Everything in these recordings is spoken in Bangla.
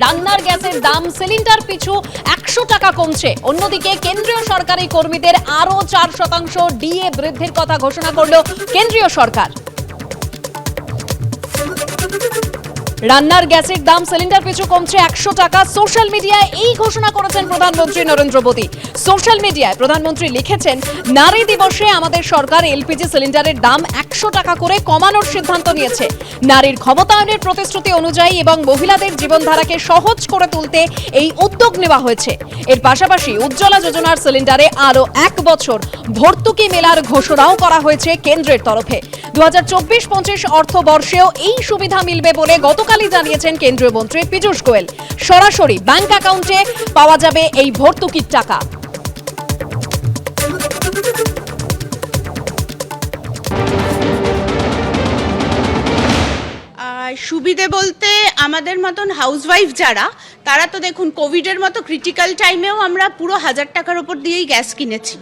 রান্নার গ্যাসের দাম সিলিন্ডার পিছু 100 টাকা কমছে। অন্যদিকে কেন্দ্রীয় সরকারি কর্মীদের আরো 4% ডিএ বৃদ্ধির কথা ঘোষণা করল কেন্দ্রীয় সরকার। রান্নার গ্যাসের দাম সিলিন্ডার পিছু কমছে 100 টাকা। সোশ্যাল মিডিয়ায় এই ঘোষণা করেছেন প্রধানমন্ত্রী নরেন্দ্র মোদী। সোশ্যাল মিডিয়ায় প্রধানমন্ত্রী লিখেছেন, নারী দিবসে আমাদের সরকার এলপিজি সিলিন্ডারের দাম 100 টাকা করে কমানোর সিদ্ধান্ত নিয়েছে। নারীর ক্ষমতায়নের প্রতিশ্রুতি অনুযায়ী এবং মহিলাদের জীবনধারাকে সহজ করে তুলতে এই উদ্যোগ নেওয়া হয়েছে। এর পাশাপাশি উজ্জ্বলা যোজনার সিলিন্ডারে আরো 1 বছর ভর্তুকি মেলার ঘোষণাও করা হয়েছে কেন্দ্রের তরফে। 2024-25 অর্থবর্ষেও এই সুবিধা মিলবে বলে গতকালই জানিয়েছেন কেন্দ্রীয় মন্ত্রী পীযূষ গোয়েল। সরাসরি ব্যাংক অ্যাকাউন্টে পাওয়া যাবে এই ভর্তুকির টাকা। সুবিধে বলতে আমাদের মতন হাউসওয়াইফ যারা, তারা তো দেখুন কোভিডের মতো ক্রিটিক্যাল টাইমেও আমরা পুরো 1000 টাকার ওপর দিয়েই গ্যাস কিনেছি।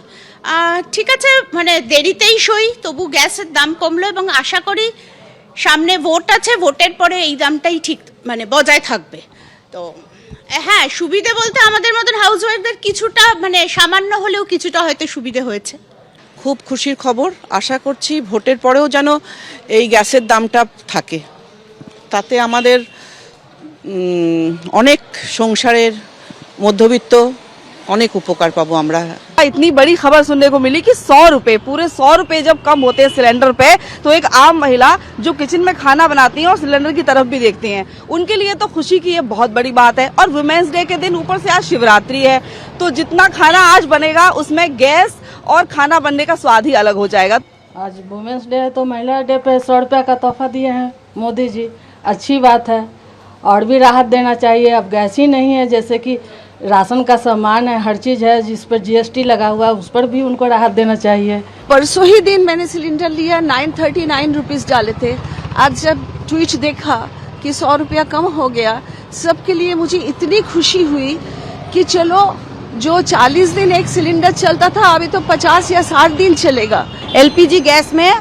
ঠিক আছে, মানে দেরিতেই সই, তবু গ্যাসের দাম কমলো এবং আশা করি সামনে ভোট আছে, ভোটের পরে এই দামটাই ঠিক মানে বজায় থাকবে। তো হ্যাঁ, সুবিধে বলতে আমাদের মতন হাউসওয়াইফদের কিছুটা মানে সামান্য হলেও কিছুটা হয়তো সুবিধে হয়েছে। খুব খুশির খবর। আশা করছি ভোটের পরেও যেন এই গ্যাসের দামটা থাকে, তাতে আমাদের অনেক সংসারের মধ্যবিত্ত অনেক উপকার পাবো আমরা। इतनी बड़ी खबर सुनने को मिली कि 100 रुपए, पूरे 100 रुपए जब कम होते हैं सिलेंडर पे, तो एक आम महिला जो किचन में खाना बनाती हैं और सिलेंडर की तरफ भी देखती हैं, उनके लिए तो खुशी की ये बहुत बड़ी बात है। और वुमेन्स डे के दिन ऊपर से आज शिवरात्रि है, तो जितना खाना आज बनेगा उसमें गैस और खाना बनने का स्वाद ही अलग हो जाएगा। आज वुमेन्स डे है तो महिला डे पे 100 रुपये का तोहफा दिए हैं मोदी जी, अच्छी बात है। और भी राहत देना चाहिए। अब गैस ही नहीं है, जैसे कि राशन का सामान है, हर चीज़ है जिस पर जीएसटी लगा हुआ है, उस पर भी उनको राहत देना चाहिए। परसों ही दिन मैंने सिलेंडर लिया, 939 रुपीज़ डाले थे। आज जब ट्वीट देखा कि 100 रुपया कम हो गया, सबके लिए मुझे इतनी खुशी हुई कि चलो, जो 40 दिन एक सिलेंडर चलता था अभी तो 50 या 60 दिन चलेगा। एलपीजी गैस में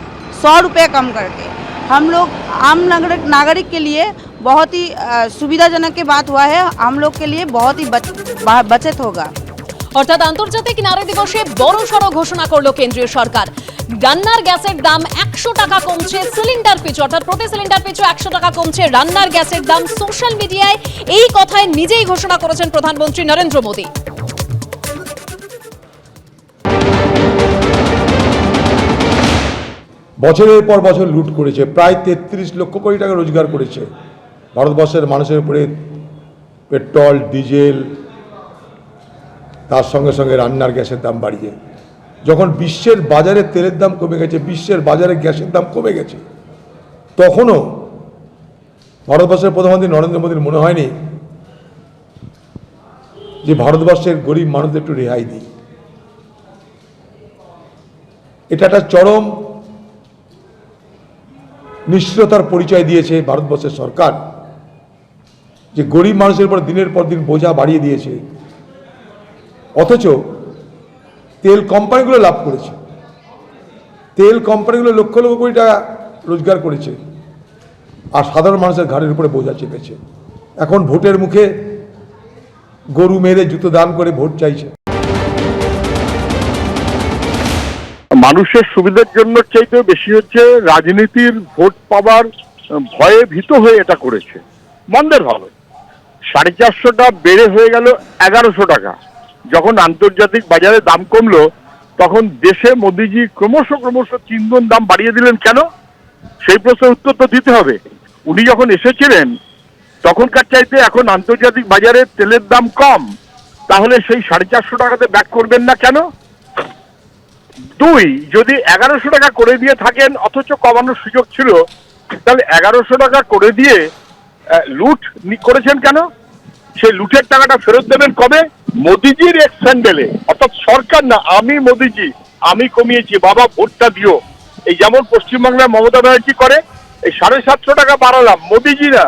100 रुपये कम करके हम लोग आम नागरिक के लिए बहुत ही सुविधाजनक की बात हुआ है। हम लोग के लिए बहुत ही बचत होगा। অর্থাৎ আন্তর্জাতিক নারী দিবসে বড়সড় ঘোষণা করলো কেন্দ্রীয় সরকার। রান্নার গ্যাসের দাম 100 টাকা কমছে সিলিন্ডার পিছু, অর্থাৎ প্রতি সিলিন্ডার পিছু 100 টাকা কমছে রান্নার গ্যাসের দাম। সোশ্যাল মিডিয়ায় এই কথায় নিজেই ঘোষণা করেছেন প্রধানমন্ত্রী নরেন্দ্র মোদী। বছরের পর বছর লুট করেছে, প্রায় 33 লক্ষ কোটি টাকা রোজগার করেছে ভারতবর্ষের মানুষের উপরে। পেট্রোল, ডিজেল, তার সঙ্গে সঙ্গে রান্নার গ্যাসের দাম বাড়িয়ে, যখন বিশ্বের বাজারে তেলের দাম কমে গেছে, বিশ্বের বাজারে গ্যাসের দাম কমে গেছে, তখনও ভারতবর্ষের প্রধানমন্ত্রী নরেন্দ্র মোদীর মনে হয়নি যে ভারতবর্ষের গরিব মানুষদের একটু রেহাই দিই। এটা একটা চরম নিষ্ঠুরতার পরিচয় দিয়েছে ভারতবর্ষের সরকার, যে গরিব মানুষের উপর দিনের পর দিন বোঝা বাড়িয়ে দিয়েছে, অথচ তেল কোম্পানিগুলো লাভ করেছে। তেল কোম্পানিগুলো লক্ষ লক্ষ কোটি টাকা রোজগার করেছে, আর সাধারণ মানুষের ঘাড়ের উপরে বোঝা চেপেছে। এখন ভোটের মুখে গরু মেরে জুতো দান করে ভোট চাইছে। মানুষের সুবিধার জন্য চাইতে বেশি হচ্ছে রাজনীতির ভোট পাবার ভয়ে ভীত হয়ে এটা করেছে। মন্দের ভালো 450টা বেড়ে হয়ে গেল 1100 টাকা। যখন আন্তর্জাতিক বাজারে দাম কমলো, তখন দেশে মোদিজি ক্রমশ চিন্দন দাম বাড়িয়ে দিলেন কেন? সেই প্রশ্নের উত্তর তো দিতে হবে। উনি যখন এসেছিলেন তখনকার চাইতে এখন আন্তর্জাতিক বাজারে তেলের দাম কম, তাহলে সেই 450 টাকাতে ব্যাক করবেন না কেন? দুই, যদি 1100 টাকা করে দিয়ে থাকেন অথচ কমানোর সুযোগ ছিল, তাহলে 1100 টাকা করে দিয়ে লুট করেছেন কেন? সেই লুটের টাকাটা ফেরত দেবেন কবে? মোদিজির এক স্যান্ডেলে, অর্থাৎ সরকার না, আমি মোদিজি, আমি কমিয়েছি, বাবা ভোটটা দিও। এই যেমন পশ্চিমবাংলায় মমতা ব্যানার্জি করে, এই 750 টাকা বাড়ালাম, মোদিজি না,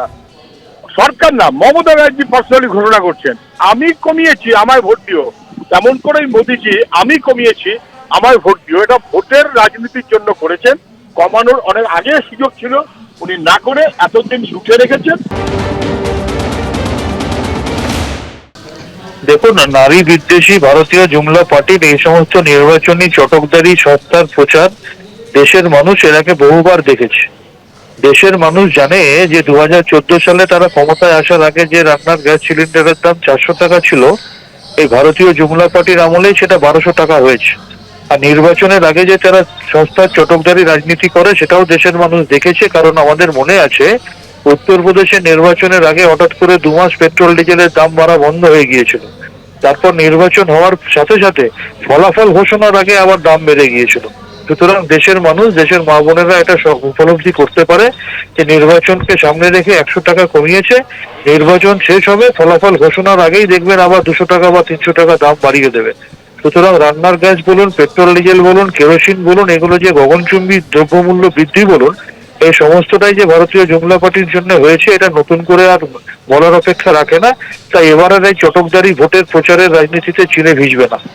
সরকার না, মমতা ব্যানার্জি পার্সোনালি ঘোষণা করছেন আমি কমিয়েছি, আমায় ভোট দিও। তেমন করেই মোদিজি আমি কমিয়েছি, আমায় ভোট দিও, এটা ভোটের রাজনীতির জন্য করেছেন। কমানোর অনেক আগে সুযোগ ছিল, উনি না করে এতদিন লুটে রেখেছেন। দেখুন, নারী বিদ্বেষী ভারতীয় জুমলা পার্টির এই সমস্ত নির্বাচনী চটকদারি সত্তার প্রচার দেশের মানুষ এর আগে বহুবার দেখেছে। দেশের মানুষ জানে যে 2014 সালে তারা ক্ষমতায় আসার আগে যে রান্নার গ্যাস সিলিন্ডারের দাম 400 টাকা ছিল, এই ভারতীয় জুমলা পার্টির আমলেই সেটা 1200 টাকা হয়েছে। আর নির্বাচনের আগে যে তারা সস্তার চটকদারি রাজনীতি করে সেটাও দেশের মানুষ দেখেছে। কারণ আমাদের মনে আছে উত্তরপ্রদেশের নির্বাচনের আগে হঠাৎ করে 2 মাস পেট্রোল ডিজেলের দাম বাড়া বন্ধ হয়ে গিয়েছিল। তারপর নির্বাচন হওয়ার সাথে সাথে ফলাফল ঘোষণার আগে আবার দাম বেড়ে গিয়েছিল। সুতরাং দেশের মানুষ, দেশের মা বোনেরা এটা উপলব্ধি করতে পারে যে নির্বাচনকে সামনে রেখে 100 টাকা কমিয়েছে। নির্বাচন শেষ হবে, ফলাফল ঘোষণার আগেই দেখবেন আবার 200 টাকা বা 300 টাকা দাম বাড়িয়ে দেবে। সুতরাং রান্নার গ্যাস বলুন, পেট্রোল ডিজেল বলুন, কেরোসিন বলুন, এগুলো যে গগনচুম্বী দ্রব্যমূল্য বৃদ্ধি বলুন, এই সমস্তটাই যে ভারতীয় জুমলা পার্টির জন্য হয়েছে এটা নতুন করে আর বলার অপেক্ষা রাখে না। তাই এবারের এই চটকদারি ভোটের প্রচারের রাজনীতিতে চিড়ে ভিজবে না।